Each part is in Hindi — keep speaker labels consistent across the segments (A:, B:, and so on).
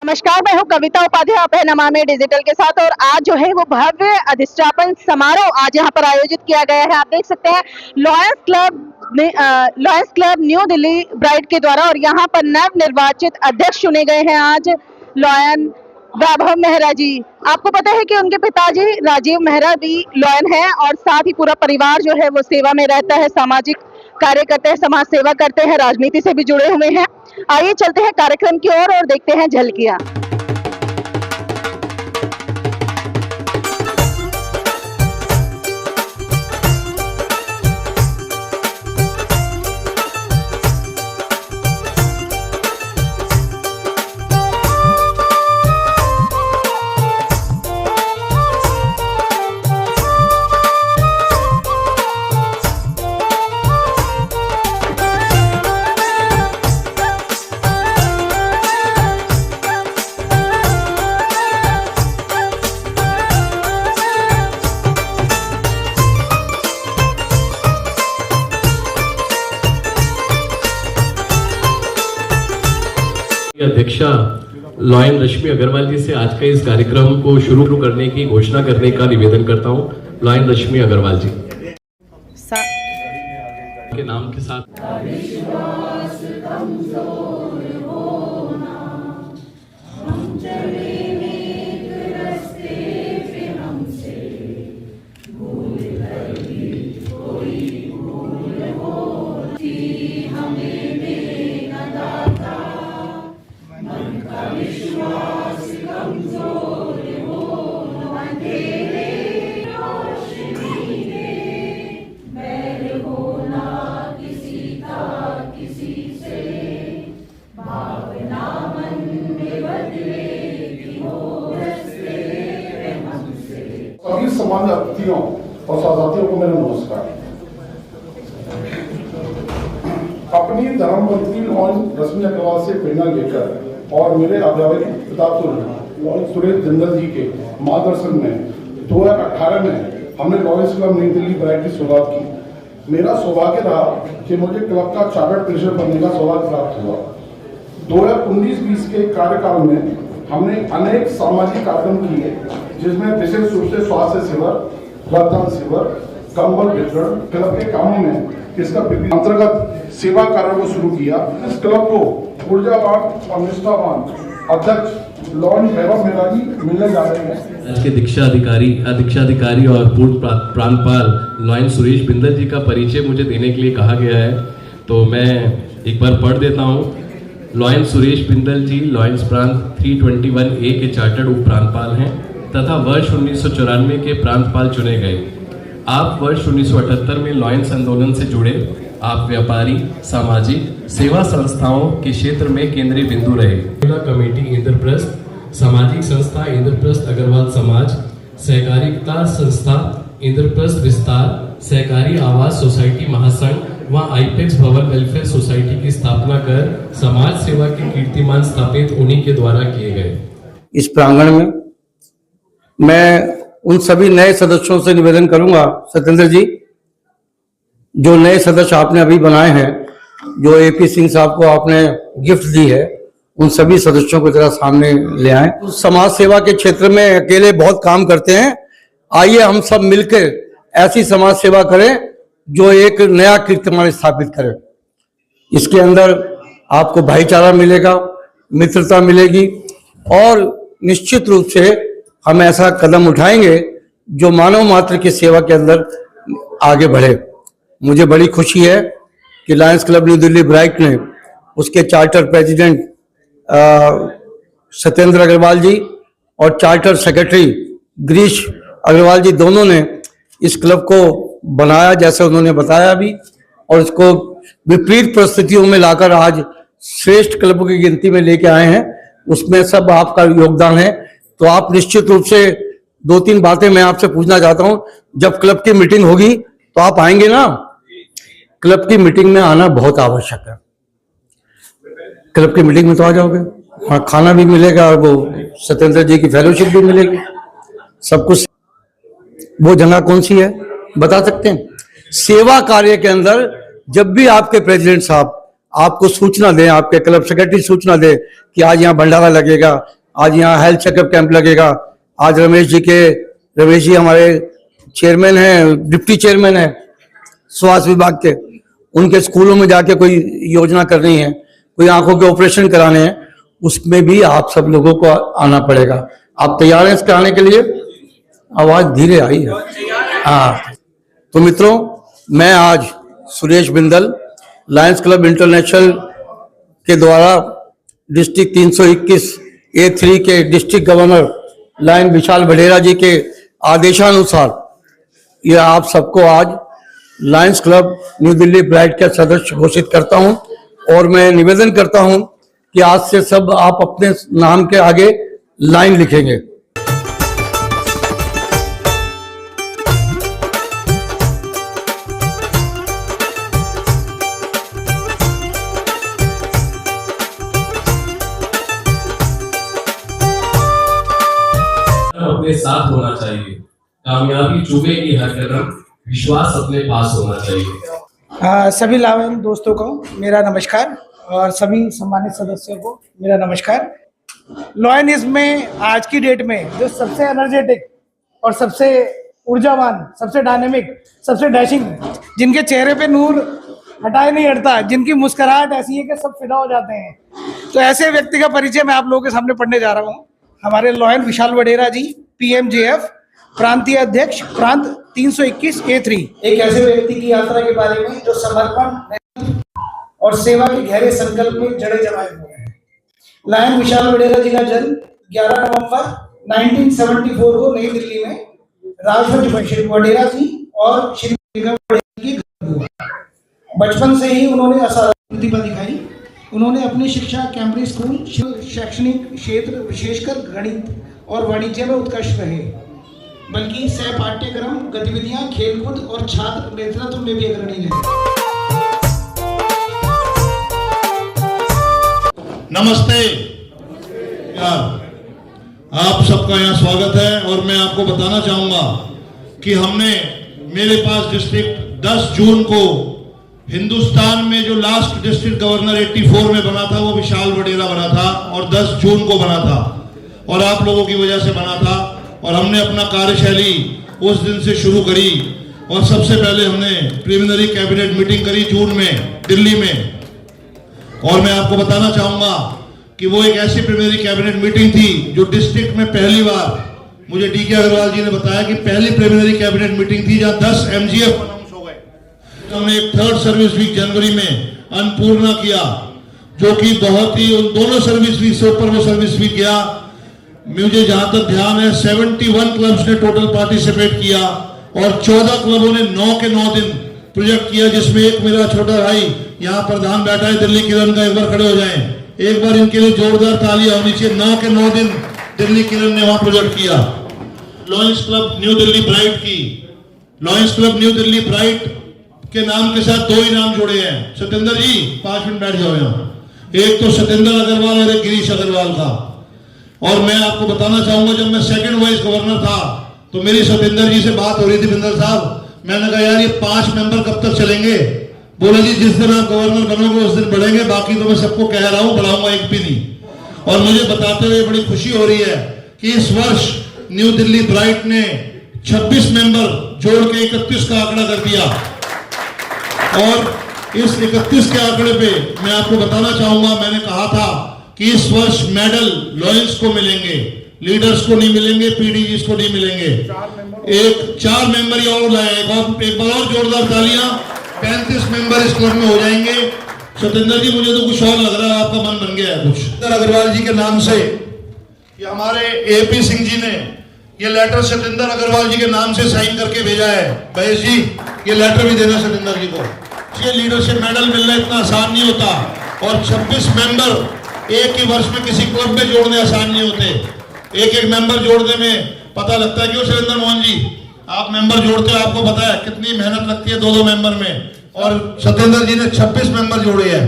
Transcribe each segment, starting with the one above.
A: नमस्कार, मैं हूं कविता उपाध्याय, आप है नमामि डिजिटल के साथ। और आज जो है वो भव्य अधिष्ठापन समारोह आज यहाँ पर आयोजित किया गया है। आप देख सकते हैं lions club new Delhi bright के द्वारा, और यहाँ पर नव निर्वाचित अध्यक्ष चुने गए हैं आज लॉयन वैभव मेहरा जी। आपको पता है कि उनके पिताजी राजीव मेहरा भी लॉयन है, और साथ ही पूरा परिवार जो है वो सेवा में रहता है, सामाजिक कार्य करते हैं, समाज सेवा करते हैं, राजनीति से भी जुड़े हुए हैं। आइए चलते हैं कार्यक्रम की ओर और देखते हैं झलकियां।
B: अध्यक्षा लॉयन रश्मि अग्रवाल जी से आज के इस कार्यक्रम को शुरू करने की घोषणा करने का निवेदन करता हूं। लॉयन रश्मि अग्रवाल जी के नाम के साथ
C: सभी समाज अतिथियों और साथियों को मेरा नमस्कार। अपनी धर्मपत्नी लॉयन रश्मि अग्रवाल से प्रेरणा लेकर और मेरे अभिभावक पिता लॉयन सुरेश जिंदल जी के मार्गदर्शन में 2018 में हमने लॉयंस क्लब नई दिल्ली ब्राइड की शुरुआत की। मेरा सौभाग्य रहा कि मुझे क्लब का चार्टर्ड ट्रेजरर बनने का सौभाग्य प्राप्त हुआ। 2019-20 के कार्यकाल में हमने अनेक सामाजिक कार्यक्रम किए, जिसमें विशेष रूप से स्वास्थ्य शिविर, रक्तदान शिविर, कंबल वितरण, क्लब के कामों में इसका अंतर्गत सेवा कार्यों को शुरू किया। इस क्लब को ऊर्जावान और निष्ठावान अध्यक्ष लॉयन वैभव मेहरा जी मिलने जा रहे हैं।
B: आज के दीक्षाधिकारी और पूर्व प्रांतपाल लॉयन सुरेश बिंदल जी का परिचय मुझे देने के लिए कहा गया है, तो मैं एक बार पढ़ देता हूँ। लॉयन सुरेश बिंदल जी लॉयंस प्रांत 321A के चार्टर्ड उप प्रांतपाल हैं तथा वर्ष 1994 के प्रांतपाल चुने गए। आप वर्ष 1978 में लॉयंस आंदोलन से जुड़े। आप व्यापारी, सामाजिक सेवा संस्थाओं के क्षेत्र में केंद्रीय बिंदु रहे। महिला कमेटी इंद्रप्रस्थ, सामाजिक संस्था इंद्रप्रस्थ अग्रवाल समाज, सहकारिता संस्था इंद्रप्रस्थ विस्तार, सहकारी आवास सोसाइटी महासंघ व आईपेक्स भवन वेलफेयर सोसाइटी की स्थापना कर समाज सेवा के कीर्तिमान स्थापित उन्हीं के द्वारा किए गए।
D: इस प्रांगण में मैं उन सभी नए सदस्यों से निवेदन करूंगा, सत्येंद्र जी, जो नए सदस्य आपने अभी बनाए हैं, जो एपी सिंह साहब को आपने गिफ्ट दी है, उन सभी सदस्यों को जरा सामने ले आए। समाज सेवा के क्षेत्र में अकेले बहुत काम करते हैं, आइए हम सब मिलकर ऐसी समाज सेवा करें जो एक नया कीर्तिमान स्थापित करे। इसके अंदर आपको भाईचारा मिलेगा, मित्रता मिलेगी, और निश्चित रूप से हम ऐसा कदम उठाएंगे जो मानव मात्र की सेवा के अंदर आगे बढ़े। मुझे बड़ी खुशी है कि lions club new Delhi bride ने उसके चार्टर प्रेसिडेंट सत्येंद्र अग्रवाल जी और चार्टर सेक्रेटरी गिरीश अग्रवाल जी दोनों ने इस क्लब को बनाया, जैसे उन्होंने बताया भी, और इसको विपरीत परिस्थितियों में लाकर आज श्रेष्ठ क्लब की गिनती में लेके आए हैं। उसमें सब आपका योगदान है। तो आप निश्चित रूप से 2-3 बातें मैं आपसे पूछना चाहता हूं। जब क्लब की मीटिंग होगी तो आप आएंगे ना? क्लब की मीटिंग में आना बहुत आवश्यक है। क्लब की मीटिंग में तो आ जाओगे, वहाँ खाना भी मिलेगा और वो सत्येंद्र जी की फेलोशिप भी मिलेगी, सब कुछ। वो जगह कौन सी है बता सकते हैं? सेवा कार्य के अंदर जब भी आपके प्रेसिडेंट साहब आपको सूचना दें, आपके क्लब सेक्रेटरी सूचना दे कि आज यहाँ भंडारा लगेगा, आज यहाँ हेल्थ चेकअप कैंप लगेगा। आज रमेश जी हमारे चेयरमैन हैं, डिप्टी चेयरमैन हैं स्वास्थ्य विभाग के, उनके स्कूलों में जाके कोई योजना करनी है, कोई आंखों के ऑपरेशन कराने हैं, उसमें भी आप सब लोगों को आना पड़ेगा। आप तैयार हैं इसके आने के लिए? आवाज धीरे आई है। हाँ, तो मित्रों, मैं आज Suresh Bindal Lions club international के द्वारा डिस्ट्रिक्ट 321A3 के डिस्ट्रिक्ट गवर्नर लायन विशाल वडेरा जी के आदेशानुसार ये आप सबको आज Lions club new Delhi bright के सदस्य घोषित करता हूं, और मैं निवेदन करता हूं कि आज से सब आप अपने नाम के आगे लाइन लिखेंगे।
B: अपने साथ होना चाहिए, कामयाबी चुभेगी हर कदम, विश्वास अपने पास होना चाहिए।
E: सभी लायन दोस्तों को मेरा नमस्कार और सभी सम्मानित सदस्यों को मेरा नमस्कार। लॉयनिज्म में आज की डेट में जो सबसे एनर्जेटिक और सबसे ऊर्जावान, सबसे डायनेमिक, सबसे डैशिंग, जिनके चेहरे पे नूर हटाए नहीं हटता, जिनकी मुस्कुराहट ऐसी है कि सब फिदा हो जाते हैं, तो ऐसे व्यक्ति का परिचय मैं आप लोगों के सामने पढ़ने जा रहा हूँ। हमारे लॉयन विशाल वडेरा जी, PMJF प्रांतीय अध्यक्ष, प्रांत 321A3। एक ऐसे व्यक्ति की यात्रा के बारे में जो समर्पण और सेवा के गहरे संकल्प में जड़े जमाए हुए हैं। लायन विशाल वडेरा जी का जन्म 11 नवंबर 1974 को नई दिल्ली में राजवंश वडेरा जी और श्री वडेरा जी के घर हुआ। बचपन से ही उन्होंने असाधारण प्रतिभा दिखाई। उन्होंने अपनी शिक्षा कैम्ब्रिज स्कूल, शैक्षणिक क्षेत्र विशेषकर गणित और वाणिज्य में उत्कृष्ट रहे, बल्कि सह पाठ्यक्रम गतिविधियां, खेलकूद और छात्र नेतृत्व में भी अग्रणी रहे।
F: नमस्ते यार, आप सबका यहाँ स्वागत है। और मैं आपको बताना चाहूंगा कि मेरे पास डिस्ट्रिक्ट 10 जून को हिंदुस्तान में जो लास्ट डिस्ट्रिक्ट गवर्नर 84 में बना था वो विशाल वडेरा बना था, और 10 जून को बना था, और आप लोगों की वजह से बना था। और हमने अपना कार्यशैली उस दिन से शुरू करी, और सबसे पहले हमने प्रिलिमिनरी कैबिनेट मीटिंग करी जून में दिल्ली में। और मैं आपको बताना चाहूंगा कि वो एक ऐसी प्रिलिमिनरी कैबिनेट मीटिंग थी जो डिस्ट्रिक्ट में पहली बार, मुझे DK अग्रवाल जी ने बताया कि पहली प्रिलिमिनरी कैबिनेट मीटिंग थी जहां 10 MGF अनाउंस हो गए। हमने एक 3rd सर्विस वीक जनवरी में अन्नपूर्णा किया, जो कि बहुत ही, उन दोनों सर्विस वीक से ऊपर वो सर्विस वीक गया। मुझे जहां तक ध्यान है 71 क्लब्स ने टोटल पार्टिसिपेट किया, और 14 क्लबों ने 9 के 9 दिन प्रोजेक्ट किया, जिसमें एक मेरा छोटा भाई यहाँ प्रधान बैठा है दिल्ली किरण का, एक बार खड़े हो जाएं, एक बार इनके लिए जोरदार तालियां होनी चाहिए। 9 के 9 दिन दिल्ली किरण ने वहां प्रोजेक्ट किया। Lions club new Delhi bright की, lions club new Delhi bright के नाम के साथ 2 इनाम जुड़े हैं। सत्येंद्र जी 5 मिनट बैठ जाओ यहाँ। एक तो सत्येंद्र अग्रवाल और एक गिरीश अग्रवाल का। और मैं आपको बताना चाहूंगा, जब मैं 2nd वाइस गवर्नर था तो मेरी सत्येंद्र जी से बात हो रही थी, बिंदल साहब, मैंने कहा यार ये 5 मेंबर कब तक चलेंगे? बोले जी जिस दिन आप गवर्नर बनोगे उस दिन बढ़ेंगे, बाकी तो मैं सबको कह रहा हूं बढ़ाऊंगा एक भी नहीं। और मुझे बताते हुए बड़ी खुशी हो रही है कि इस वर्ष न्यू दिल्ली ब्राइड ने 26 मेंबर जोड़ के 31 का आंकड़ा कर दिया। और इस 31 के आंकड़े पे मैं आपको बताना चाहूंगा, मैंने कहा था कि इस वर्ष मेडल लॉयंस को मिलेंगे, लीडर्स को नहीं मिलेंगे, PDGs को नहीं मिलेंगे। 4 मेंबर ही और लाए, एक बार और जोरदार तालियां। 35 मेंबर इस क्लब में हो जाएंगे। सत्येंद्र जी मुझे तो कुछ और लग रहा है, आपका मन बन गया है कुछ। सत्येंद्र अग्रवाल जी के नाम से ये हमारे AP सिंह जी ने ये लेटर सत्येंद्र अग्रवाल जी के नाम से साइन करके भेजा है। महेश जी ये लेटर भी देना सत्येंद्र जी को। ये लीडरशिप मेडल मिलना इतना आसान नहीं होता, और 26 मेंबर एक ही वर्ष में किसी क्लब में जोड़ने आसान नहीं होते। एक मेंबर जोड़ने में पता लगता है, क्यों सुरेंद्र मोहन जी आप मेंबर जोड़ते हो, आपको पता है कितनी मेहनत लगती है 2-2 मेंबर में, और सत्येंद्र जी ने 26 मेंबर जोड़े हैं।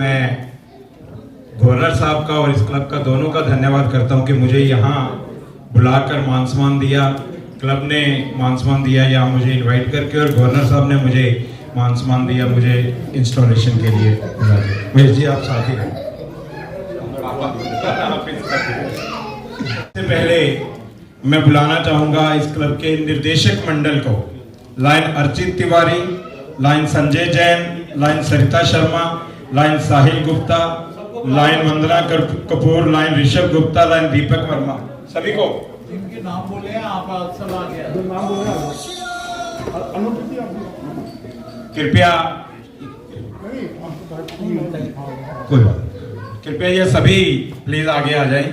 G: मैं गवर्नर साहब का और इस क्लब का दोनों का धन्यवाद करता हूं कि मुझे यहाँ बुलाकर मान सम्मान दिया, क्लब ने मान सम्मान दिया यहाँ मुझे इनवाइट करके, और गवर्नर साहब ने मुझे मान सम्मान दिया मुझे इंस्टॉलेशन के लिए। महेश जी आप साथ ही रहें। सबसे पहले मैं बुलाना चाहूंगा इस क्लब के निर्देशक मंडल को, lion Archit Tiwari, lion Sanjay Jain, lion Sarita Sharma, lion Sahil Gupta, lion Vandana Kapoor, lion Rishabh Gupta, lion Deepak Verma, सभी को
E: जिनके नाम बोले हैं आप सब आ गया।
G: कृपया कोई बात, कृपया ये सभी प्लीज आगे आ जाएं।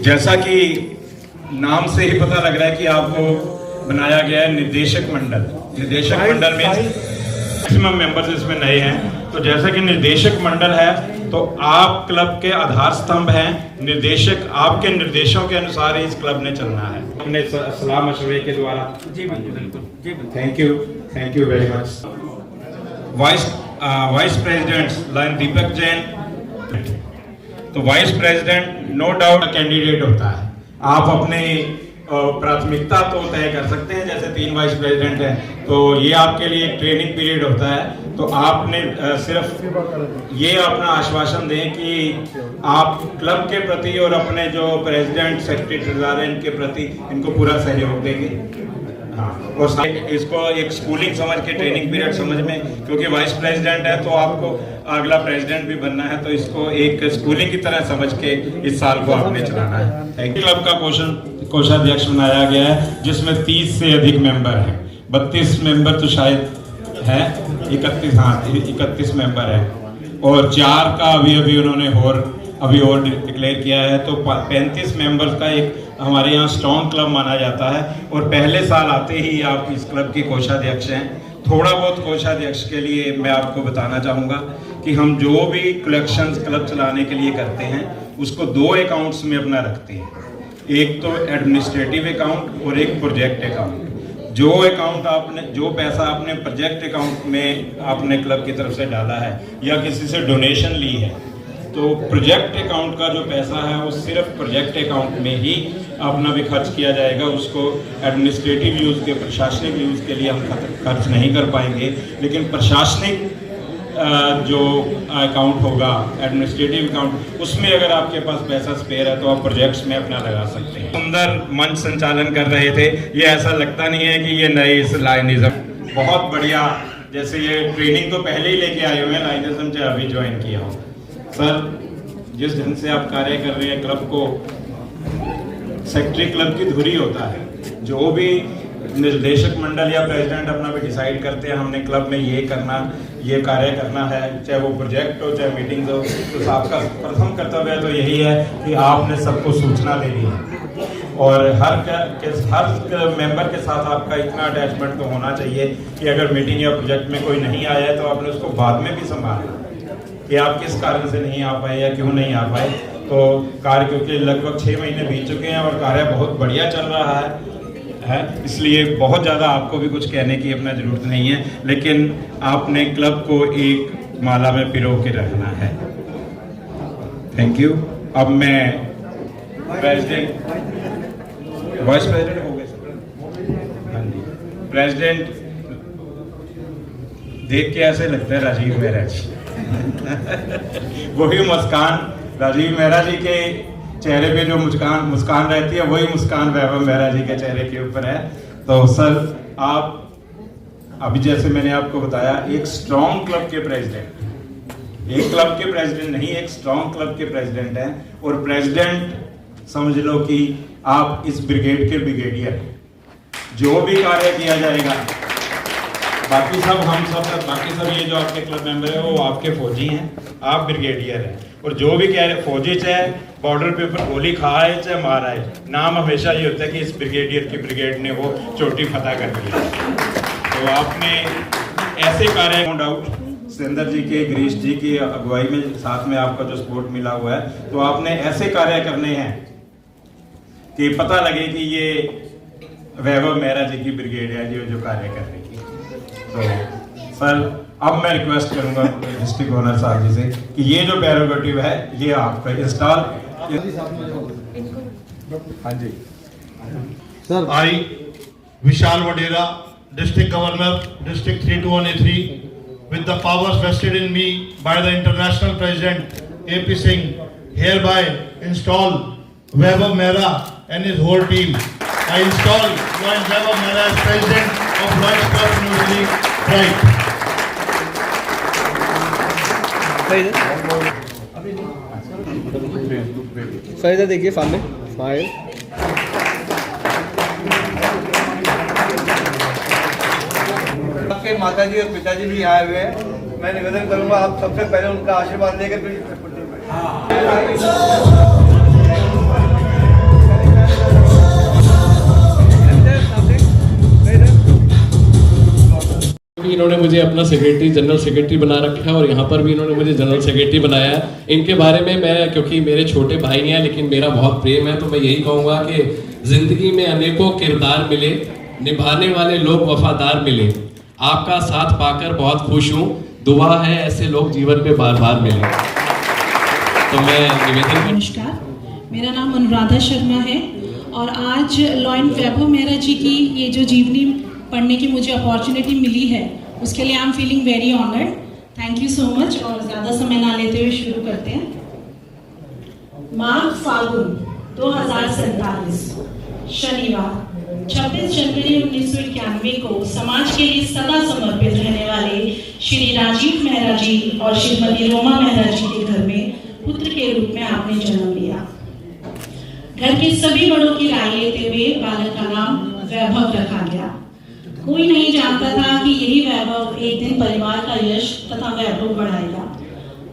G: जैसा कि नाम से ही पता लग रहा है कि आपको बनाया गया है निर्देशक मंडल। निर्देशक मंडल में मैक्सिमम मेंबर्स इसमें नए हैं, तो जैसा कि निर्देशक मंडल है तो आप क्लब के आधार स्तंभ हैं। निर्देशक आपके निर्देशों के अनुसार ही इस क्लब ने चलना है। हमने सलाह मशवरे के द्वारा जी बिल्कुल thank you very much. Vice president lion Deepak Jain. तो vice president no doubt candidate होता है, आप अपने प्राथमिकता तो तय कर सकते हैं। जैसे 3 वाइस प्रेसिडेंट हैं तो ये आपके लिए एक ट्रेनिंग पीरियड होता है, तो आपने सिर्फ ये अपना आश्वासन दें कि आप क्लब के प्रति और अपने जो प्रेसिडेंट सेक्रेटरी ट्रेजरर हैं इनके प्रति इनको पूरा सहयोग देंगे। हाँ, और इसको एक स्कूलिंग समझ के, ट्रेनिंग पीरियड समझ में, क्योंकि वाइस प्रेसिडेंट है तो आपको अगला प्रेसिडेंट भी बनना है, तो इसको एक स्कूलिंग की तरह समझ के इस साल को आपने चलाना है। क्लब का कोषाध्यक्ष बनाया गया है जिसमें 30 से अधिक मेंबर हैं। 32 मेंबर तो शायद है, 31 मेंबर है, और 4 का अभी उन्होंने अभी और डिक्लेयर किया है, तो 35 मेंबर्स का एक हमारे यहाँ स्ट्रॉन्ग क्लब माना जाता है। और पहले साल आते ही आप इस क्लब के कोषाध्यक्ष हैं। थोड़ा बहुत कोषाध्यक्ष के लिए मैं आपको बताना चाहूँगा कि हम जो भी कलेक्शंस क्लब चलाने के लिए करते हैं उसको 2 अकाउंट्स में अपना रखते हैं, एक तो एडमिनिस्ट्रेटिव अकाउंट और एक प्रोजेक्ट अकाउंट। जो पैसा आपने प्रोजेक्ट अकाउंट में आपने क्लब की तरफ से डाला है या किसी से डोनेशन ली है, तो प्रोजेक्ट अकाउंट का जो पैसा है वो सिर्फ प्रोजेक्ट अकाउंट में ही अपना भी खर्च किया जाएगा। उसको एडमिनिस्ट्रेटिव यूज़ के, प्रशासनिक यूज़ के लिए हम खर्च नहीं कर पाएंगे। लेकिन प्रशासनिक जो अकाउंट होगा, एडमिनिस्ट्रेटिव अकाउंट, उसमें अगर आपके पास पैसा स्पेयर है तो आप प्रोजेक्ट्स में अपना लगा सकते हैं। सुंदर मंच संचालन कर रहे थे, ये ऐसा लगता नहीं है कि ये नए इस लाइनिज्म, बहुत बढ़िया। जैसे ये ट्रेनिंग तो पहले ही लेके आए हुए हैं, लाइनिज्म चाहे अभी ज्वाइन किया हो। सर, जिस ढंग से आप कार्य कर रहे हैं क्लब को, सेक्रेटरी क्लब की धुरी होता है। जो भी निर्देशक मंडल या प्रेसिडेंट अपना भी डिसाइड करते हैं हमने क्लब में ये करना, ये कार्य करना है, चाहे वो प्रोजेक्ट हो चाहे मीटिंग्स हो, तो आपका प्रथम कर्तव्य तो यही है कि आपने सबको सूचना देनी है। और हर मेंबर के साथ आपका इतना अटैचमेंट तो होना चाहिए कि अगर मीटिंग या प्रोजेक्ट में कोई नहीं आया है तो आपने उसको बाद में भी संभालना कि आप किस कारण से नहीं आ पाए या क्यों नहीं आ पाए। तो कार्य, क्योंकि लगभग 6 महीने बीत चुके हैं और कार्य बहुत बढ़िया चल रहा है, इसलिए बहुत ज़्यादा आपको भी कुछ कहने की अपना ज़रूरत नहीं है, लेकिन आपने क्लब को एक माला में पिरो के रखना है। Thank you. अब मैं प्रेसिडेंट, वाइस प्रेसिडेंट हो गए सर? हाँ जी, प्रेसिडेंट देख के ऐसे लगता है राजीव मेहरा जी वही मुस्कान, राजीव मेहरा जी के चेहरे पे जो मुस्कान रहती है वही मुस्कान वैभव मेहरा जी के चेहरे के ऊपर है। तो सर, आप अभी जैसे मैंने आपको बताया एक स्ट्रॉन्ग क्लब के प्रेसिडेंट, एक क्लब के प्रेसिडेंट नहीं, एक स्ट्रॉन्ग क्लब के प्रेसिडेंट हैं। और प्रेसिडेंट समझ लो कि आप इस ब्रिगेड के ब्रिगेडियर, जो भी कार्य किया जाएगा, बाकी सब ये जो आपके क्लब मेंबर है वो आपके फौजी हैं, आप ब्रिगेडियर हैं। और जो भी कह रहे फौजी चाहे बॉर्डर पे ऊपर गोली खाए चाहे मार आए, नाम हमेशा ये होता है कि इस ब्रिगेडियर की ब्रिगेड ने वो चोटी फतह कर दिया। तो आपने ऐसे कार्य, नो डाउट सुरेंद्र जी के, गिरीश जी की अगुवाई में साथ में आपका जो सपोर्ट मिला हुआ है, तो आपने ऐसे कार्य करने हैं कि पता लगे कि ये वैभव मेहरा जी की ब्रिगेड है जो कार्य कर रही है। तो सर, अब मैं रिक्वेस्ट करूंगा डिस्ट्रिक्ट ओनर साहब जी से कि ये जो प्रेरोगेटिव है ये आप इंस्टॉल। हाँ जी
F: sir. I Vishal Vadera, district governor, district 32183, with the powers vested in me by the International President AP Singh, hereby install Vaibhav Mehra and his whole team. I install Lion Vaibhav Mehra as President of Lions Club New Delhi, right?
H: Sir इधर देखिए सामने फाइल।
I: आपके माता जी और पिताजी भी आए हुए हैं। मैं निवेदन करूंगा आप सबसे पहले उनका आशीर्वाद लेकर
B: इन्होंने मुझे अपना सेक्रेटरी, जनरल सेक्रेटरी बना रखा है और यहाँ पर भी इन्होंने मुझे जनरल सेक्रेटरी बनाया है। इनके बारे में मैं, क्योंकि मेरे छोटे भाई हैं लेकिन मेरा बहुत प्रेम है, तो मैं यही कहूँगा कि जिंदगी में अनेकों किरदार मिले, निभाने वाले लोग वफादार मिले। आपका साथ पाकर बहुत खुश हूँ, दुआ है ऐसे लोग जीवन में बार बार मिले। तो मैं निवेदन।
J: नमस्कार, मेरा नाम अनुराधा शर्मा है और आज लॉयन वैभव मेहरा जी की ये जो जीवनी पढ़ने की मुझे अपॉर्चुनिटी मिली है उसके लिए I am feeling very honoured. Thank you so much. और ज़्यादा समय ना लेते हुए शुरू करते हैं। माघ फाल्गुन 2047 शनिवार 26 जनवरी 1991 को समाज के लिए सदा समर्पित रहने वाले श्री राजीव मेहरा जी और श्रीमती रोमा मेहरा जी के घर में पुत्र के रूप में आपने जन्म लिया। घर के सभी बड़ों की राय लेते हुए बालक का नाम वैभव रखा गया। कोई नहीं जानता था कि यही वैभव एक दिन परिवार का यश तथा वैभव बढ़ाएगा।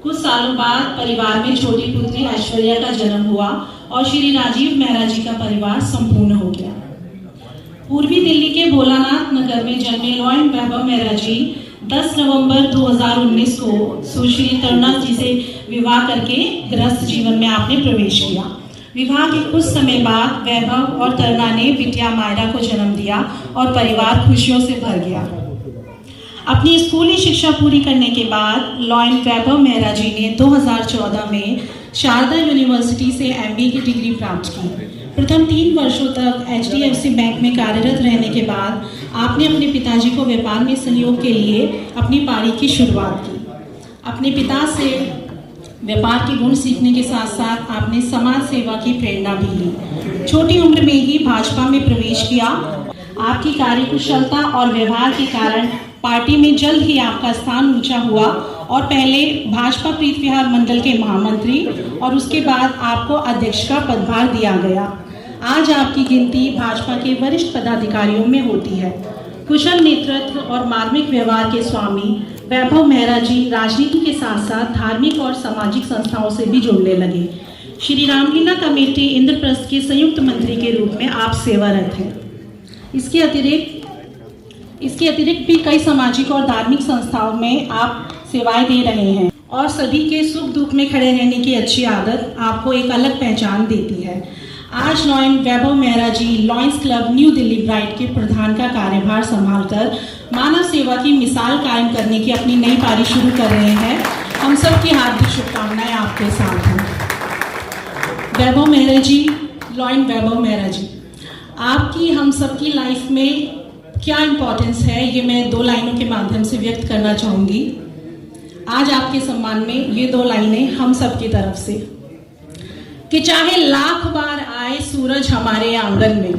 J: कुछ सालों बाद परिवार में छोटी पुत्री ऐश्वर्या का जन्म हुआ और श्री राजीव मेहरा जी का परिवार संपूर्ण हो गया। पूर्वी दिल्ली के भोलानाथ नगर में जन्मे लॉयन वैभव मेहरा जी 10 नवंबर 2019 को सुश्री तरुणा जी से विवाह करके गृहस्थ जीवन में आपने प्रवेश किया। विवाह के कुछ समय बाद वैभव और तरुणा ने बिटिया मायरा को जन्म दिया और परिवार खुशियों से भर गया। अपनी स्कूली शिक्षा पूरी करने के बाद लॉयन वैभव मेहरा जी ने 2014 में शारदा यूनिवर्सिटी से MBA की डिग्री प्राप्त की। प्रथम 3 वर्षों तक HDFC बैंक में कार्यरत रहने के बाद आपने अपने पिताजी को व्यापार में सहयोग के लिए अपनी पारी की शुरुआत की। अपने पिता से व्यापार के गुण सीखने के साथ साथ आपने समाज सेवा की प्रेरणा भी ली। छोटी उम्र में ही भाजपा में प्रवेश किया। आपकी कार्यकुशलता और व्यवहार के कारण पार्टी में जल्द ही आपका स्थान ऊंचा हुआ और पहले भाजपा प्रीत विहार मंडल के महामंत्री और उसके बाद आपको अध्यक्ष का पदभार दिया गया। आज आपकी गिनती भाजपा के वरिष्ठ पदाधिकारियों में होती है। कुशल नेतृत्व और मार्मिक व्यवहार के स्वामी वैभव मेहरा जी राजनीति के साथ साथ धार्मिक और सामाजिक संस्थाओं से भी जुड़ने लगे। श्री रामलीला कमेटी इंद्रप्रस्थ के संयुक्त मंत्री के रूप में आप सेवारत हैं। इसके अतिरिक्त भी कई सामाजिक और धार्मिक संस्थाओं में आप सेवाएं दे रहे हैं और सभी के सुख दुख में खड़े रहने की अच्छी आदत आपको एक अलग पहचान देती है। आज lion Vaibhav Mehra ji lions club new Delhi bright के प्रधान का कार्यभार संभालकर मानव सेवा की मिसाल कायम करने की अपनी नई पारी शुरू कर रहे हैं। हम सब की हार्दिक शुभकामनाएं आपके साथ हैं। वैभव मेहरा जी, लॉयन वैभव मेहरा जी, आपकी हम सब की लाइफ में क्या इम्पोर्टेंस है ये मैं 2 लाइनों के माध्यम से व्यक्त करना चाहूँगी। आज आपके सम्मान में ये 2 लाइनें हम सब की तरफ से कि चाहे लाख बार आए सूरज हमारे आंगन में,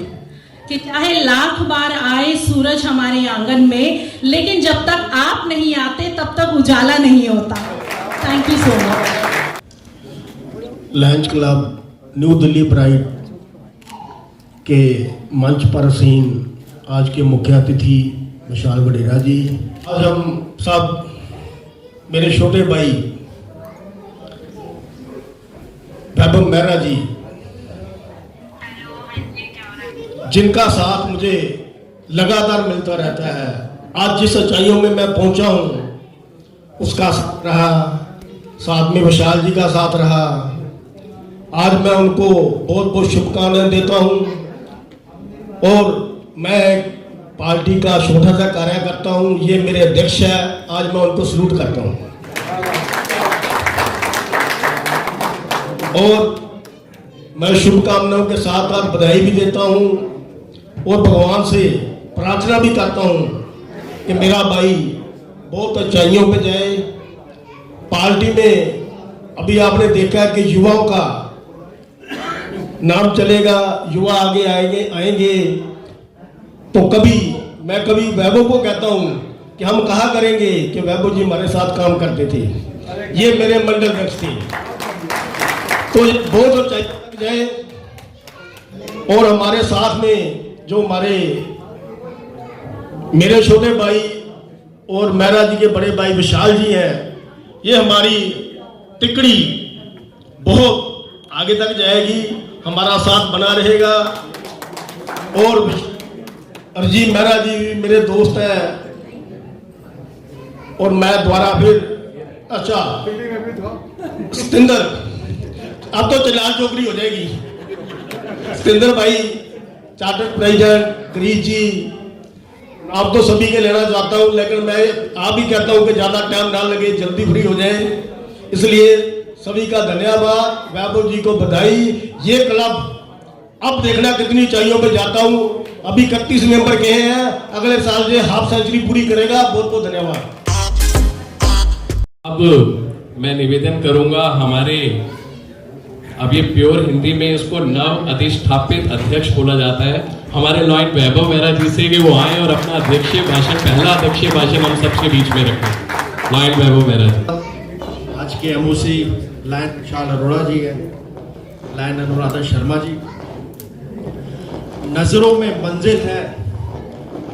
J: कि चाहे लाख बार आए सूरज हमारे आंगन में, लेकिन जब तक आप नहीं आते तब तक उजाला नहीं होता। Thank you so much.
K: Lions club new Delhi bright के मंच पर सीन आज के मुख्य अतिथि विशाल वडेरा जी। आज हम सब मेरे छोटे भाई वैभव मेहरा जी, जिनका साथ मुझे लगातार मिलता रहता है, आज जिस ऊंचाइयों में मैं पहुंचा हूं उसका साथ रहा, साथ में विशाल जी का साथ रहा। आज मैं उनको बहुत बहुत शुभकामनाएं देता हूं और मैं पार्टी का छोटा सा कार्यकर्ता हूं। ये मेरे अध्यक्ष है, आज मैं उनको सलूट करता हूं। और मैं शुभकामनाओं के साथ साथ बधाई भी देता हूं और भगवान से प्रार्थना भी करता हूं कि मेरा भाई बहुत ऊंचाइयों पे जाए। पार्टी में अभी आपने देखा है कि युवाओं का नाम चलेगा, युवा आगे आएंगे तो मैं कभी वैभव को कहता हूं कि हम कहा करेंगे कि वैभव जी हमारे साथ काम करते थे, ये मेरे मंडल अध्यक्ष थे। तो ये बहुत ऊंचाई तक जाए। और हमारे साथ में जो मेरे छोटे भाई और मेहरा जी के बड़े भाई विशाल जी हैं, ये हमारी टिकड़ी बहुत आगे तक जाएगी, हमारा साथ बना रहेगा। और अरजी मेहरा जी भी मेरे दोस्त हैं। और मैं द्वारा फिर सतिंदर, अब तो चलान चौकड़ी हो जाएगी। सतिंदर भाई चार्टर्ड प्रेसिडेंट, गिरीश जी, आप तो सभी के लेना चाहता हूं, लेकिन मैं आप ही कहता हूं कि ज्यादा टाइम ना लगे, जल्दी फ्री हो जाए। इसलिए सभी का धन्यवाद, वैभव जी को बधाई। ये क्लब अब देखना कितनी ऊंचाइयों पे जाता हूं। अभी 31 मेंबर के हैं, अगले साल से हाफ सेंचुरी पूरी करेगा। बहुत बहुत धन्यवाद।
B: अब मैं निवेदन करूंगा हमारे, अब ये प्योर हिंदी में इसको नव अधिष्ठापित अध्यक्ष बोला जाता है, हमारे लॉयन वैभव मेहरा जी से कि वो आए और अपना अध्यक्षीय भाषण, पहला अध्यक्षीय भाषण हम सबके बीच में रखें। लॉयन वैभव मेहरा जी।
K: आज के एमओसी लायन विशाल अरोड़ा जी है, लायन अनुराधा शर्मा जी। नजरों में मंजिल है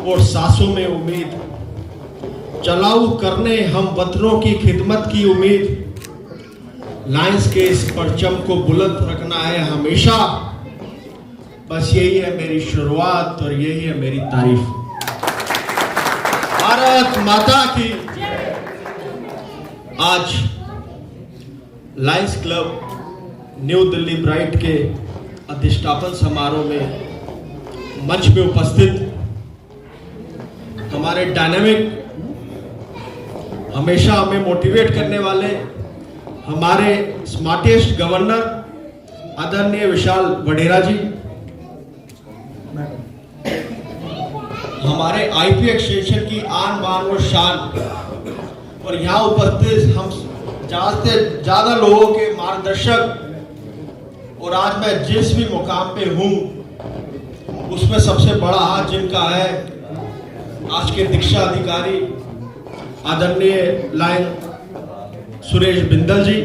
K: और सांसों में उम्मीद, चलाऊ करने हम वतनों की खिदमत की उम्मीद। लायंस के इस परचम को बुलंद रखना है हमेशा, बस यही है मेरी शुरुआत और यही है मेरी तारीफ। भारत माता की। आज Lions club new Delhi bright के अधिष्ठापन समारोह में मंच पे उपस्थित हमारे डायनामिक, हमेशा हमें मोटिवेट करने वाले हमारे स्मार्टेस्ट गवर्नर आदरणीय विशाल वडेरा जी, हमारे आईपी एक्सटेंशन की आन बान और शान, और यहाँ उपस्थित हम ज्यादा से ज्यादा लोगों के मार्गदर्शक। और आज मैं जिस भी मुकाम पे हूँ उसमें सबसे बड़ा हाथ जिनका है, आज के दीक्षा अधिकारी आदरणीय लायन सुरेश बिंदल जी,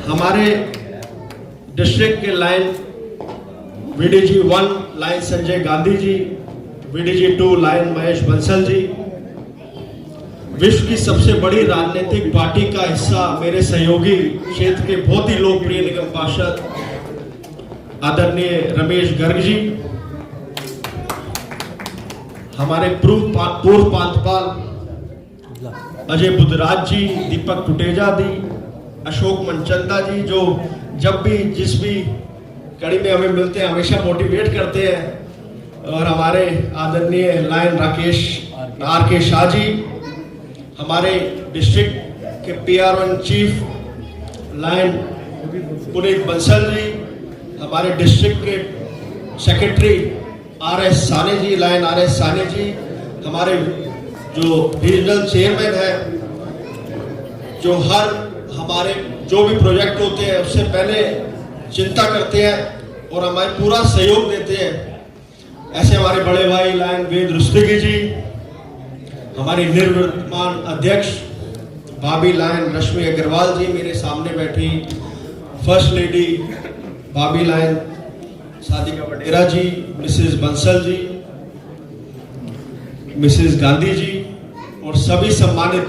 K: हमारे डिस्ट्रिक्ट के lion VDG 1 lion Sanjay Gandhi ji, VDG 2 lion Mahesh Bansal ji, विश्व की सबसे बड़ी राजनीतिक पार्टी का हिस्सा मेरे सहयोगी क्षेत्र के बहुत ही लोकप्रिय निगम पार्षद आदरणीय रमेश गर्ग जी, हमारे पूर्व प्रांतपाल अजय बुद्धराज जी, दीपक कुटेजा जी, अशोक मनचंदा जी, जो जब भी जिस भी कड़ी में हमें मिलते हैं हमेशा मोटिवेट करते हैं। और हमारे आदरणीय लायन राकेश आर के शाह जी, हमारे डिस्ट्रिक्ट के PR1 chief lion Puneet Bansal ji, हमारे डिस्ट्रिक्ट के secretary RS Sane ji, lion RS Sane ji, हमारे जो रीजनल चेयरमैन है, जो हर हमारे जो भी प्रोजेक्ट होते हैं उससे पहले चिंता करते हैं और हमारे पूरा सहयोग देते हैं। ऐसे हमारे बड़े भाई लायन वेद रुस्तगी जी, हमारी निर्वर्तमान अध्यक्ष भाभी लायन रश्मि अग्रवाल जी, मेरे सामने बैठी फर्स्ट लेडी भाभी लायन सादिका वडेरा जी, मिसेस बंसल जी, मिसेस गांधी जी, और सभी सम्मानित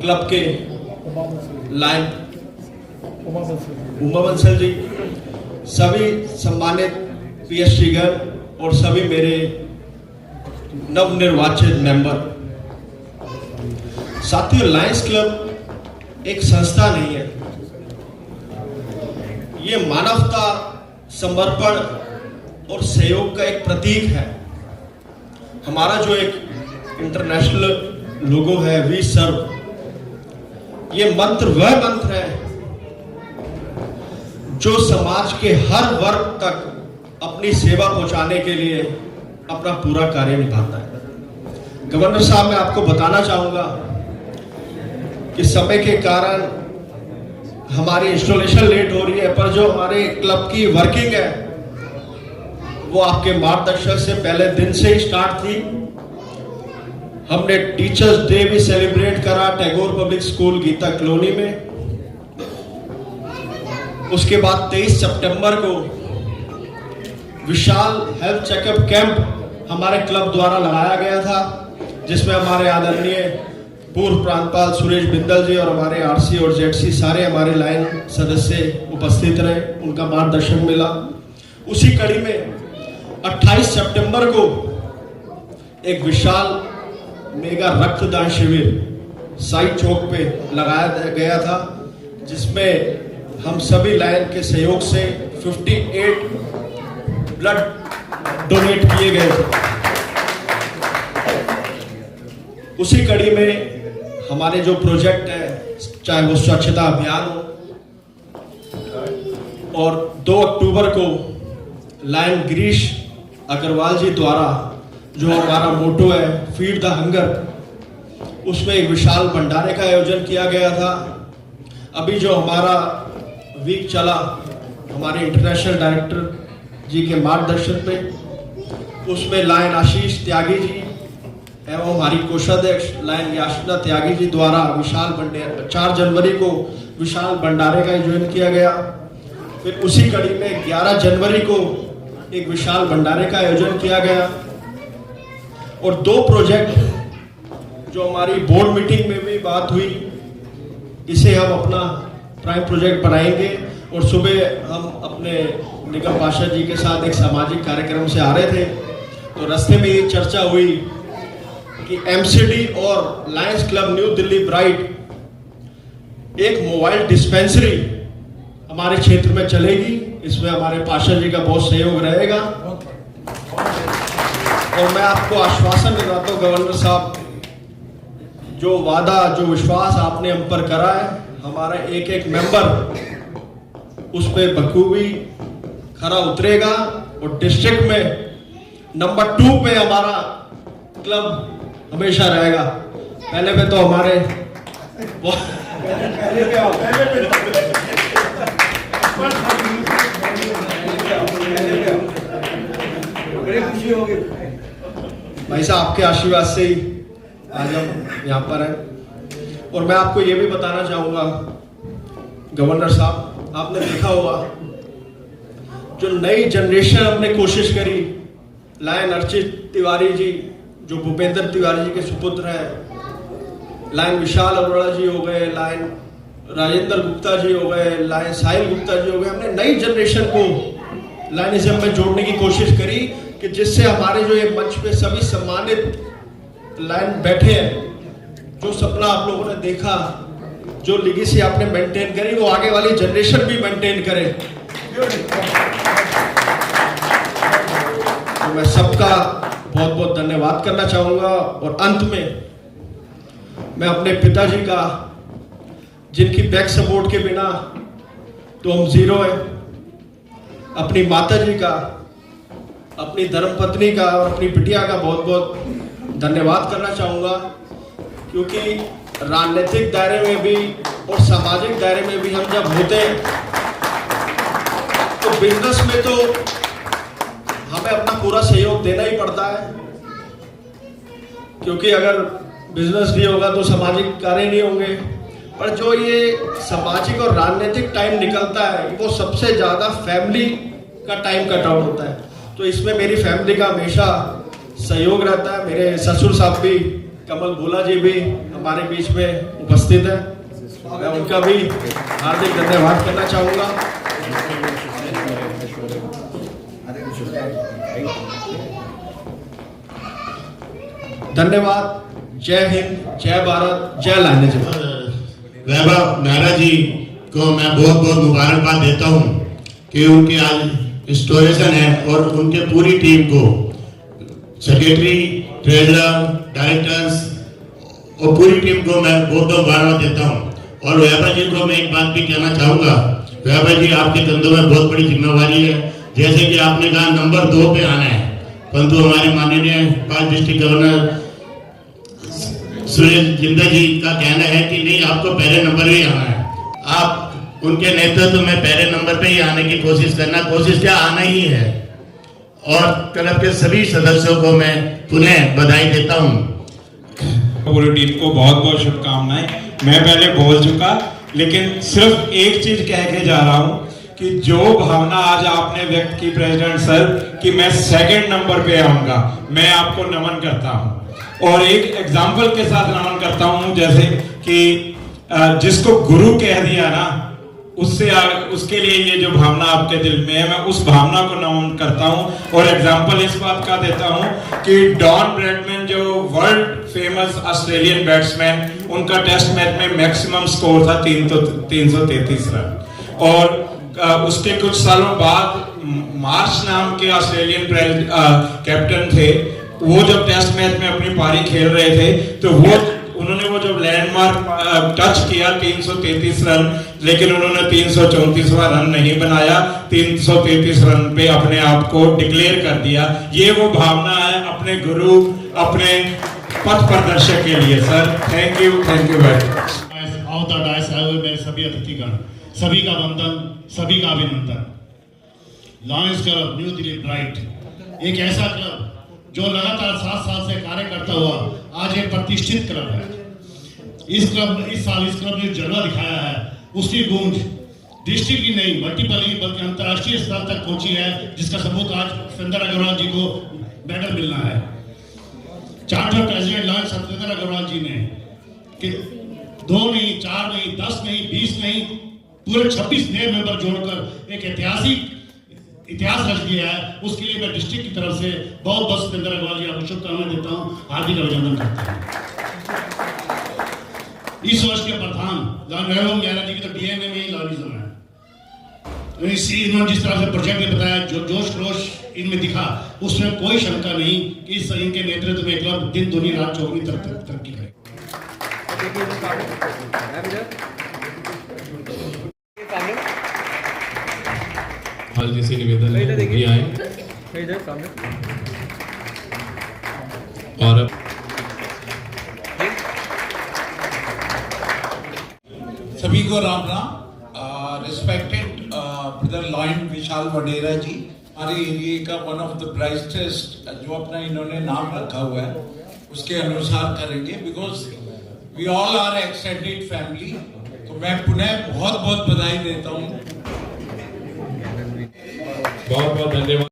K: क्लब के लायन उमा बंसल जी, सभी सम्मानित PSG गण और सभी मेरे नवनिर्वाचित मेंबर। साथियों, लायंस क्लब एक संस्था नहीं है, ये मानवता, समर्पण और सहयोग का एक प्रतीक है। हमारा जो एक इंटरनेशनल लोगो है वी सर्व, ये मंत्र वह मंत्र है जो समाज के हर वर्ग तक अपनी सेवा पहुंचाने के लिए अपना पूरा कार्य निभाता है। गवर्नर साहब, मैं आपको बताना चाहूंगा कि समय के कारण हमारी इंस्टॉलेशन लेट हो रही है, पर जो हमारे क्लब की वर्किंग है वो आपके मार्गदर्शन से पहले दिन से ही स्टार्ट थी। हमने टीचर्स डे भी सेलिब्रेट करा Tagore public school Geeta colony में। उसके बाद 23 सितंबर को विशाल हेल्थ चेकअप कैंप हमारे क्लब द्वारा लगाया गया था, जिसमें हमारे आदरणीय पूर्व प्रांतपाल सुरेश बिंदल जी और हमारे आरसी और जेडसी सारे हमारे लाइन सदस्य उपस्थित रहे, उनका मार्गदर्शन मिला। उसी कड़ी में 28 सितंबर को एक विशाल मेगा रक्तदान शिविर साई चौक पे लगाया गया था, जिसमें हम सभी लाइन के सहयोग से 58 ब्लड डोनेट किए गए थे। उसी कड़ी में हमारे जो प्रोजेक्ट है, चाहे वो स्वच्छता अभियान हो, और 2 अक्टूबर को लायन गिरीश अग्रवाल जी द्वारा जो हमारा मोटो है फीड द हंगर, उसमें एक विशाल भंडारे का आयोजन किया गया था। अभी जो हमारा वीक चला हमारे इंटरनेशनल डायरेक्टर जी के मार्गदर्शन पे, उसमें लायन आशीष त्यागी जी एवं हमारी कोषाध्यक्ष लायन याचना त्यागी जी द्वारा विशाल भंडारे 4 जनवरी को विशाल भंडारे का आयोजन किया गया। फिर उसी कड़ी में 11 जनवरी को एक विशाल भंडारे का आयोजन किया गया। और 2 प्रोजेक्ट जो हमारी बोर्ड मीटिंग में भी बात हुई, इसे हम अपना प्राइम प्रोजेक्ट बनाएंगे। और सुबह हम अपने निगम पार्षद जी के साथ एक सामाजिक कार्यक्रम से आ रहे थे, तो रास्ते में ये चर्चा हुई कि एमसीडी और Lions club new Delhi bright एक मोबाइल डिस्पेंसरी हमारे क्षेत्र में चलेगी। इसमें हमारे पार्षद जी का बहुत सहयोग रहेगा। और मैं आपको आश्वासन दिलाता हूँ गवर्नर साहब, जो वादा जो विश्वास आपने हम पर करा है, हमारा एक एक मेंबर उस पर बखूबी खरा उतरेगा। और डिस्ट्रिक्ट में नंबर 2 पे हमारा क्लब हमेशा रहेगा। पहले पे तो हमारे
I: बड़ी खुशी होगी
K: भाई साहब, आपके आशीर्वाद से ही आज हम यहाँ पर हैं। और मैं आपको ये भी बताना चाहूँगा गवर्नर साहब, आपने देखा होगा जो नई जनरेशन हमने कोशिश करी, लायन अर्चित तिवारी जी जो भूपेंद्र तिवारी जी के सुपुत्र हैं, लायन विशाल अरोड़ा जी हो गए, लायन राजेंद्र गुप्ता जी हो गए, लायन साहिल गुप्ता जी हो गए। हमने नई जनरेशन को लायनिज्म में जोड़ने की कोशिश करी कि जिससे हमारे जो ये मंच पे सभी सम्मानित लायन बैठे हैं, जो सपना आप लोगों ने देखा, जो लेगेसी आपने मेंटेन करी, वो आगे वाली जनरेशन भी मेंटेन करे। तो मैं सबका बहुत बहुत धन्यवाद करना चाहूंगा। और अंत में मैं अपने पिताजी का, जिनकी बैक सपोर्ट के बिना तो हम जीरो है, अपनी माता जी का, अपनी धर्मपत्नी का और अपनी बिटिया का बहुत बहुत धन्यवाद करना चाहूँगा। क्योंकि राजनीतिक दायरे में भी और सामाजिक दायरे में भी हम जब होते हैं तो बिजनेस में तो हमें अपना पूरा सहयोग देना ही पड़ता है, क्योंकि अगर बिजनेस नहीं होगा तो सामाजिक कार्य नहीं होंगे। पर जो ये सामाजिक और राजनीतिक टाइम निकलता है वो सबसे ज़्यादा फैमिली का टाइम कट आउट होता है। तो इसमें मेरी फैमिली का हमेशा सहयोग रहता है। मेरे ससुर साहब भी, कमल भोला जी भी हमारे बीच में उपस्थित है, मैं उनका भी हार्दिक धन्यवाद करना चाहूँगा। धन्यवाद। जय हिंद, जय भारत, जय लायनिज्म।
F: वैभव मेहरा जी को मैं बहुत बहुत मुबारकबाद देता हूँ कि उनके आज
K: इंस्टॉलेशन है और उनके पूरी टीम को, सेक्रेटरी, ट्रेजरर, डायरेक्टर्स और पूरी टीम को मैं बहुत बहुत धन्यवाद देता हूँ। और व्यापार जी को मैं एक बात भी कहना चाहूँगा, व्यापार जी आपके कंधों में बहुत बड़ी जिम्मेवारी है। जैसे कि आपने कहा नंबर 2 पे आना है, परंतु हमारे माननीय 5 डिस्ट्रिक्ट गवर्नर सुरेश जिंदल जी का कहना है कि नहीं, आपको पहले नंबर पे आना है। आप उनके नेतृत्व में पहले नंबर पे ही आने की कोशिश करना, कोशिश क्या आना ही है। और क्लब के सभी सदस्यों को मैं पुनः बधाई देता हूँ।
G: पूरी टीम को बहुत बहुत शुभकामनाएं। मैं पहले बोल चुका, लेकिन सिर्फ एक चीज कह के जा रहा हूँ कि जो भावना आज आपने व्यक्त की प्रेसिडेंट सर कि मैं सेकंड नंबर पे आऊंगा, मैं आपको नमन करता हूँ। और एक एग्जाम्पल के साथ नमन करता हूँ, जैसे कि जिसको गुरु कह दिया ना, उसके लिए ये जो भावना आपके दिल में है, मैं उस भावना को नमन करता हूं। और एग्जांपल इस बात का देता हूं कि डॉन ब्रैडमैन जो वर्ल्ड फेमस ऑस्ट्रेलियन बैट्समैन, उनका टेस्ट मैच में मैक्सिमम स्कोर था 333 रन। और उसके कुछ सालों बाद मार्श नाम के ऑस्ट्रेलियन कैप्टन थे, वो जब टेस्ट मैच में अपनी पारी खेल रहे थे तो उन्होंने वो जब लैंडमार्क टच किया 333 रन, लेकिन उन्होंने 334वां रन नहीं बनाया, 333 रन पे अपने आप को डिक्लेयर कर दिया। ये वो भावना है अपने गुरु, अपने पथ प्रदर्शक के लिए। Sir thank you very much.
K: मेरे सभी अतिथिगण, सभी का वंदन, सभी का अभिनंदन। Lions club new Delhi bright एक ऐसा क्लब जो लगातार 7 साल से कार्य करता हुआ आज एक प्रतिष्ठित क्लब है। इस साल इस क्लब ने जलवा दिखाया है, उसकी गूंज डिस्ट्रिक्ट की नहीं मल्टीपल ही बल्कि अंतर्राष्ट्रीय स्तर तक पहुंची है, जिसका सबूत आज सतेंद्र अग्रवाल जी को मेडल मिलना है। Charter president lions Satendra Agarwal ji ने कि 2 नहीं, 4 नहीं, 10 नहीं, 20 नहीं, पूरे 26 नए मेंबर जोड़कर एक ऐतिहासिक इतिहास रच दिया है। उसके लिए मैं डिस्ट्रिक्ट की तरफ से बहुत बहुत सतेंद्र अग्रवाल जी आपको शुभकामनाएं देता हूँ, हार्दिक अभिनंदन करता हूँ। इस वर्ष के प्रधान लॉयन मेहरा जी की तो डीएनए में ही लॉयनिज्म है। जिस तरह से प्रोजेक्ट में बताया, जो जोश खरोश इनमें दिखा, उसमें कोई शंका नहीं कि इनके नेतृत्व में क्लब दिन दुनी रात चौगुनी तरक्की करे।
B: जी से निवेदन भी आए और
L: सभी को Ram Ram. Respected brother lion Vishal Vadera ji, हमारे एरिया का वन ऑफ द ब्राइटेस्ट जो अपना इन्होंने नाम रखा हुआ है उसके अनुसार करेंगे, because we all are extended family. तो मैं पुनः बहुत बहुत बधाई देता हूँ।
B: बहुत बहुत धन्यवाद।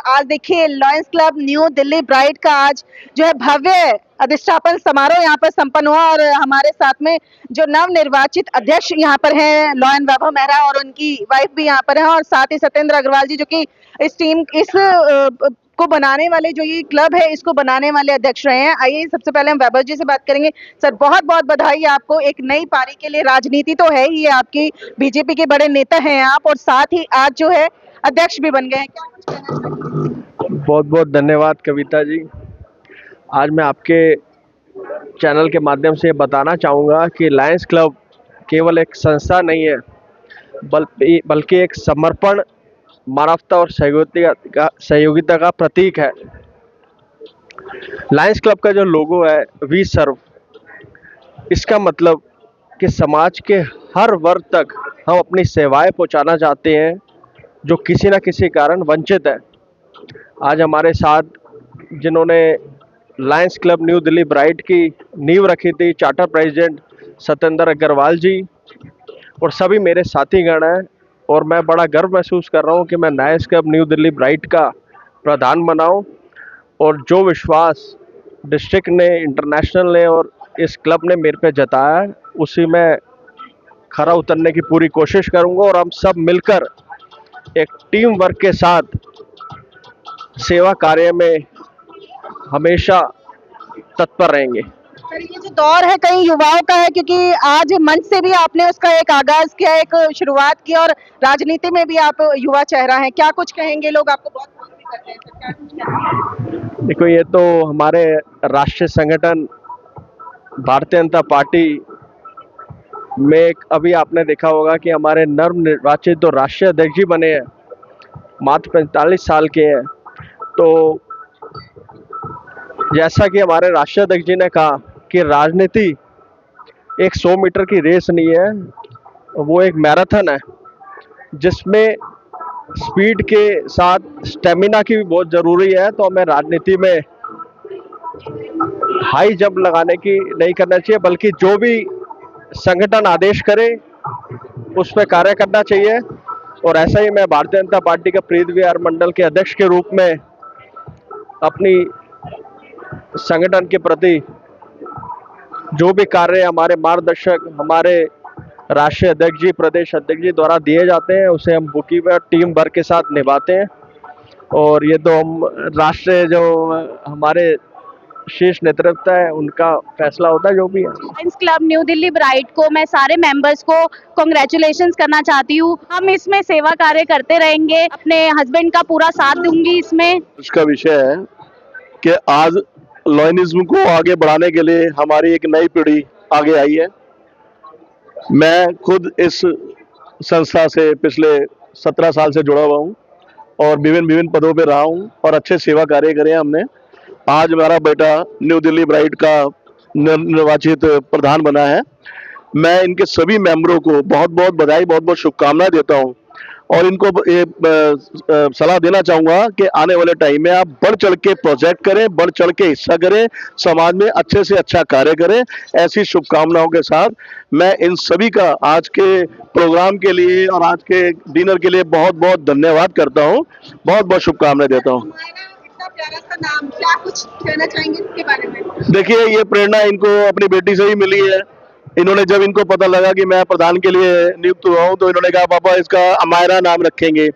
A: आज देखिए lions club new Delhi bright का आज जो है भव्य अधिष्ठापन समारोह यहाँ पर संपन्न हुआ और हमारे साथ में जो नव निर्वाचित अध्यक्ष यहाँ पर हैं लॉयन वैभव मेहरा और उनकी वाइफ भी यहाँ पर हैं और साथ ही सतेंद्र अग्रवाल जी जो कि इस को बनाने वाले, जो ये क्लब है इसको बनाने वाले अध्यक्ष रहे हैं। आइए सबसे पहले हम वैभव जी से बात करेंगे। सर बहुत बहुत बधाई आपको एक नई पारी के लिए। राजनीति तो है ही, आपकी बीजेपी के बड़े नेता हैं आप और साथ ही आज जो है अध्यक्ष भी बन गए हैं, क्या कुछ कहना चाहेंगे?
H: बहुत बहुत धन्यवाद कविता जी। आज मैं आपके चैनल के माध्यम से बताना चाहूँगा कि लायंस क्लब केवल एक संस्था नहीं है, बल्कि एक समर्पण, मानवता और सहयोगिता का प्रतीक है। लायंस क्लब का जो लोगो है वी सर्व, इसका मतलब कि समाज के हर वर्ग तक हम अपनी सेवाएं पहुंचाना चाहते हैं जो किसी न किसी कारण वंचित है। आज हमारे साथ जिन्होंने Lions club new Delhi bright की नींव रखी थी, चार्टर प्रेसिडेंट सत्येंद्र अग्रवाल जी और सभी मेरे साथीगण हैं। और मैं बड़ा गर्व महसूस कर रहा हूँ कि मैं Lions club new Delhi bright का प्रधान बना हूँ। और जो विश्वास डिस्ट्रिक्ट ने, इंटरनेशनल ने और इस क्लब ने मेरे पे जताया है, उसी में खरा उतरने की पूरी कोशिश करूँगा। और हम सब मिलकर एक टीम वर्क के साथ सेवा कार्य में हमेशा तत्पर रहेंगे।
A: सर, ये जो दौर है कई युवाओं का है, क्योंकि आज मंच से भी आपने उसका एक आगाज किया, एक शुरुआत की, और राजनीति में भी आप युवा चेहरा हैं। क्या कुछ कहेंगे? लोग आपको बहुत पसंद भी करते हैं, सर, क्या कुछ कहेंगे?
H: देखो, ये तो हमारे राष्ट्रीय संगठन भारतीय जनता पार्टी में अभी आपने देखा होगा कि हमारे नवनिर्वाचित जो राष्ट्रीय अध्यक्ष जी बने हैं, मात्र 45 साल के हैं। तो जैसा कि हमारे राष्ट्रीय अध्यक्ष जी ने कहा कि राजनीति एक 100 मीटर की रेस नहीं है, वो एक मैराथन है जिसमें स्पीड के साथ स्टेमिना की भी बहुत ज़रूरी है। तो हमें राजनीति में हाई जंप लगाने की नहीं करना चाहिए, बल्कि जो भी संगठन आदेश करे उस पर कार्य करना चाहिए। और ऐसा ही मैं भारतीय जनता पार्टी के प्रीत विहार मंडल के अध्यक्ष के रूप में अपनी संगठन के प्रति जो भी कार्य हमारे मार्गदर्शक, हमारे राष्ट्रीय अध्यक्ष जी, प्रदेश अध्यक्ष जी द्वारा दिए जाते हैं, उसे हम बुकी व टीम वर्क के साथ निभाते हैं। और ये तो हम राष्ट्रीय जो हमारे शीर्ष नेतृत्व है उनका फैसला होता है जो भी है।
M: Lions club new Delhi bright को मैं सारे मेंबर्स को कांग्रेचुलेशंस करना चाहती हूँ। हम इसमें सेवा कार्य करते रहेंगे, अपने हस्बैंड का पूरा साथ दूंगी इसमें।
N: इसका विषय है कि आज लॉयनिज्म को आगे बढ़ाने के लिए हमारी एक नई पीढ़ी आगे आई है। मैं खुद इस संस्था से पिछले 17 साल से जुड़ा हुआ हूँ और विभिन्न पदों पे रहा हूँ और अच्छे सेवा कार्य करे हैं हमने। आज हमारा बेटा न्यू दिल्ली ब्राइट का निर्वाचित प्रधान बना है। मैं इनके सभी मेंबरों को बहुत बहुत बधाई, बहुत बहुत शुभकामनाएं देता हूं और इनको सलाह देना चाहूंगा कि आने वाले टाइम में आप बढ़ चढ़ के प्रोजेक्ट करें, बढ़ चढ़ के हिस्सा करें, समाज में अच्छे से अच्छा कार्य करें। ऐसी शुभकामनाओं के साथ मैं इन सभी का आज के प्रोग्राम के लिए और आज के डिनर के लिए बहुत बहुत धन्यवाद करता हूं, बहुत बहुत शुभकामनाएं देता हूं।
A: प्यारा सा नाम, क्या कुछ कहना चाहेंगे इसके बारे में?
N: देखिए, ये प्रेरणा इनको अपनी बेटी से ही मिली है। इन्होंने जब इनको पता लगा कि मैं प्रधान के लिए नियुक्त हुआ हूं तो इन्होंने कहा पापा इसका अमायरा नाम रखेंगे।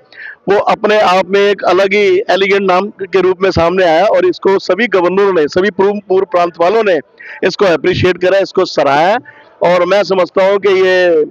N: वो अपने आप में एक अलग ही एलिगेंट नाम के रूप में सामने आया और इसको सभी गवर्नरों ने, सभी पूर्व प्रांतपालों ने इसको अप्रिशिएट करा, इसको सराहा। और मैं समझता हूँ कि ये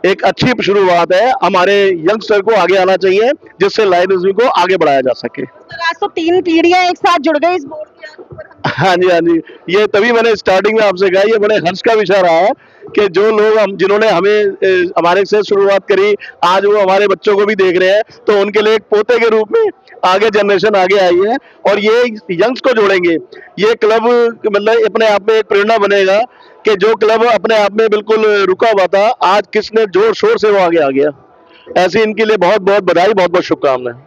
N: एक अच्छी शुरुआत है। हमारे यंगस्टर को आगे आना चाहिए जिससे लायनिज्म को आगे बढ़ाया जा सके।
A: आज तो 3 पीढ़ियां एक साथ जुड़ गई इस बोर्ड के।
N: हाँ जी, ये तभी मैंने स्टार्टिंग में आपसे कहा, ये बड़े हर्ष का विषय रहा है कि जो लोग जिन्होंने हमारे से शुरुआत करी, आज वो हमारे बच्चों को भी देख रहे हैं, तो उनके लिए एक पोते के रूप में आगे जनरेशन आगे आई है और ये यंग्स को जोड़ेंगे। ये क्लब मतलब अपने आप में एक प्रेरणा बनेगा कि जो क्लब अपने आप में बिल्कुल रुका हुआ था, आज किसने जोर शोर से वो आगे आ गया। ऐसे इनके लिए बहुत बहुत बधाई, बहुत बहुत शुभकामनाएं।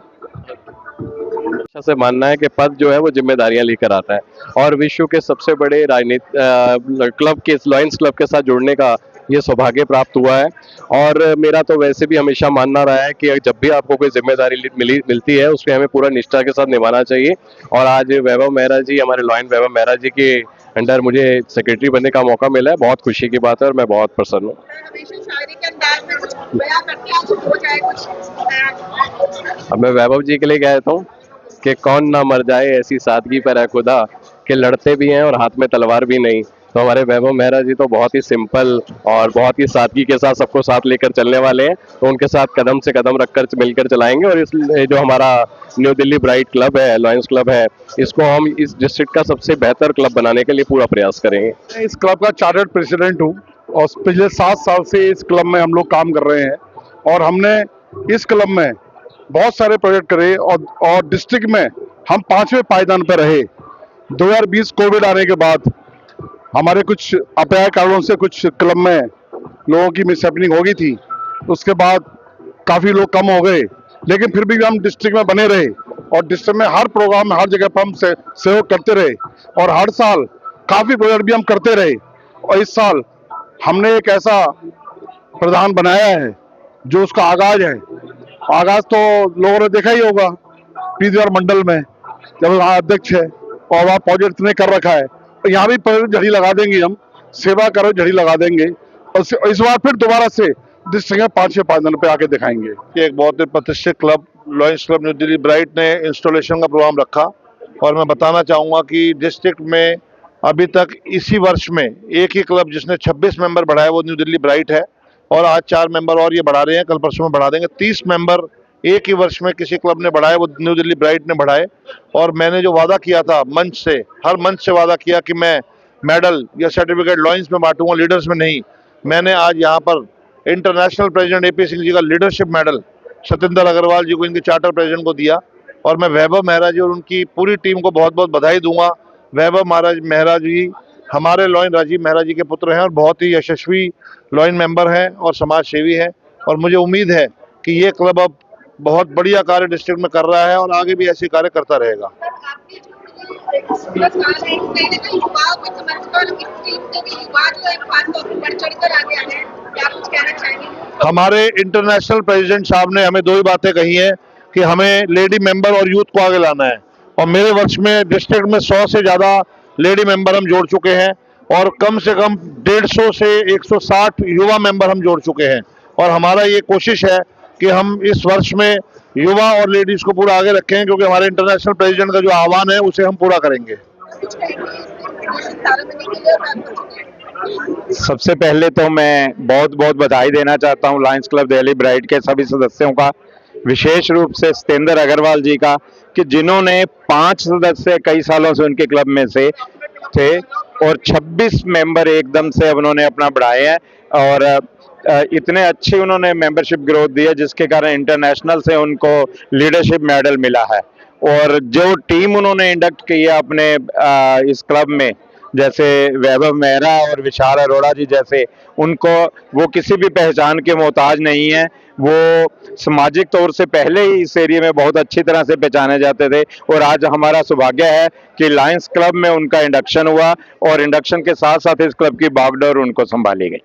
B: से मानना है कि पद जो है वो जिम्मेदारियां लेकर आता है और विश्व के सबसे बड़े राजनीति क्लब के, लायंस क्लब के साथ जुड़ने का ये सौभाग्य प्राप्त हुआ है। और मेरा तो वैसे भी हमेशा मानना रहा है कि जब भी आपको कोई जिम्मेदारी मिलती है उसमें हमें पूरा निष्ठा के साथ निभाना चाहिए। और आज वैभव मेहरा जी, हमारे लॉयन वैभव मेहरा जी के अंडर मुझे सेक्रेटरी बनने का मौका मिला है, बहुत खुशी की बात है और मैं बहुत प्रसन्न हूँ। अब मैं वैभव जी के लिए कहता हूँ कि कौन ना मर जाए ऐसी सादगी पर है खुदा, कि लड़ते भी हैं और हाथ में तलवार भी नहीं। तो हमारे वैभव मेहरा जी तो बहुत ही सिंपल और बहुत ही सादगी के साथ सबको साथ लेकर चलने वाले हैं, तो उनके साथ कदम से कदम रखकर मिलकर चलाएंगे। और इस जो हमारा न्यू दिल्ली ब्राइट क्लब है, लायंस क्लब है, इसको हम इस डिस्ट्रिक्ट का सबसे बेहतर क्लब बनाने के लिए पूरा प्रयास करेंगे।
C: मैं इस क्लब का चार्टर्ड प्रेसिडेंट हूँ और पिछले 7 साल से इस क्लब में हम लोग काम कर रहे हैं और हमने इस क्लब में बहुत सारे प्रोजेक्ट करे और डिस्ट्रिक्ट में हम 5वें पायदान पर रहे। 2020 कोविड आने के बाद हमारे कुछ अप्राप्य कारणों से कुछ क्लब में लोगों की मिसहैपनिंग हो गई थी, उसके बाद काफ़ी लोग कम हो गए, लेकिन फिर भी हम डिस्ट्रिक्ट में बने रहे और डिस्ट्रिक्ट में हर प्रोग्राम में हर जगह पर हम सहयोग करते रहे और हर साल काफ़ी प्रोजेक्ट भी हम करते रहे। और इस साल हमने एक ऐसा प्रधान बनाया है जो उसका आगाज है। आगाज तो लोगों ने देखा ही होगा पीवीआर मंडल में, जब वहाँ अध्यक्ष है और वहाँ प्रोजेक्ट ने कर रखा है, तो यहाँ भी झड़ी लगा देंगे हम, सेवा करो झड़ी लगा देंगे। और इस बार फिर दोबारा से डिस्ट्रिक्ट में 5 से 5 दिन पे आके दिखाएंगे। एक बहुत ही प्रतिष्ठित club lions club new Delhi bright ने इंस्टॉलेशन का प्रोग्राम रखा और मैं बताना चाहूँगा कि डिस्ट्रिक्ट में अभी तक इसी वर्ष में एक ही क्लब जिसने 26 मेंबर बढ़ाए वो न्यू दिल्ली ब्राइट है और आज 4 मेंबर और ये बढ़ा रहे हैं, कल परसों में बढ़ा देंगे। 30 मेंबर एक ही वर्ष में किसी क्लब ने बढ़ाए वो न्यू दिल्ली ब्राइट ने बढ़ाए। और मैंने जो वादा किया था मंच से, हर मंच से वादा किया कि मैं मेडल या सर्टिफिकेट लॉयंस में बांटूंगा, लीडर्स में नहीं। मैंने आज यहाँ पर international president AP Singh ji का लीडरशिप मेडल सतेंद्र अग्रवाल जी को, इनके चार्टर प्रेसिडेंट को दिया और मैं वैभव मेहरा जी और उनकी पूरी टीम को बहुत बहुत बधाई दूंगा। वैभव मेहरा जी हमारे लॉयन राजीव मेहरा जी के पुत्र हैं और बहुत ही यशस्वी लॉयन मेंबर हैं और समाज सेवी हैं और मुझे उम्मीद है कि ये क्लब अब बहुत बढ़िया कार्य डिस्ट्रिक्ट में कर रहा है और आगे भी ऐसे कार्य करता रहेगा। हमारे इंटरनेशनल प्रेसिडेंट साहब ने हमें 2 ही बातें कही हैं कि हमें लेडी मेंबर और यूथ को आगे लाना है और मेरे वर्ष में डिस्ट्रिक्ट में 100 से ज़्यादा लेडी मेंबर हम जोड़ चुके हैं और कम से कम 150 से 160 युवा मेंबर हम जोड़ चुके हैं और हमारा ये कोशिश है कि हम इस वर्ष में युवा और लेडीज को पूरा आगे रखें क्योंकि हमारे इंटरनेशनल प्रेसिडेंट का जो आह्वान है उसे हम पूरा करेंगे।
O: सबसे पहले तो मैं बहुत बहुत बधाई देना चाहता हूं लायंस क्लब दिल्ली ब्राइट के सभी सदस्यों का, विशेष रूप से सतेंद्र अग्रवाल जी का कि जिन्होंने 5 सदस्य कई सालों से उनके क्लब में से थे और 26 मेंबर एकदम से उन्होंने अपना बढ़ाए हैं और इतने अच्छी उन्होंने मेंबरशिप ग्रोथ दी है जिसके कारण इंटरनेशनल से उनको लीडरशिप मेडल मिला है। और जो टीम उन्होंने इंडक्ट की है अपने इस क्लब में, जैसे वैभव मेहरा और विशाल अरोड़ा जी जैसे, उनको वो किसी भी पहचान के मोहताज नहीं है, वो सामाजिक तौर से पहले ही इस एरिया में बहुत अच्छी तरह से पहचाने जाते थे और आज हमारा सौभाग्य है कि लायंस क्लब में उनका इंडक्शन हुआ और इंडक्शन के साथ साथ इस क्लब की बागडोर उनको संभाली गई।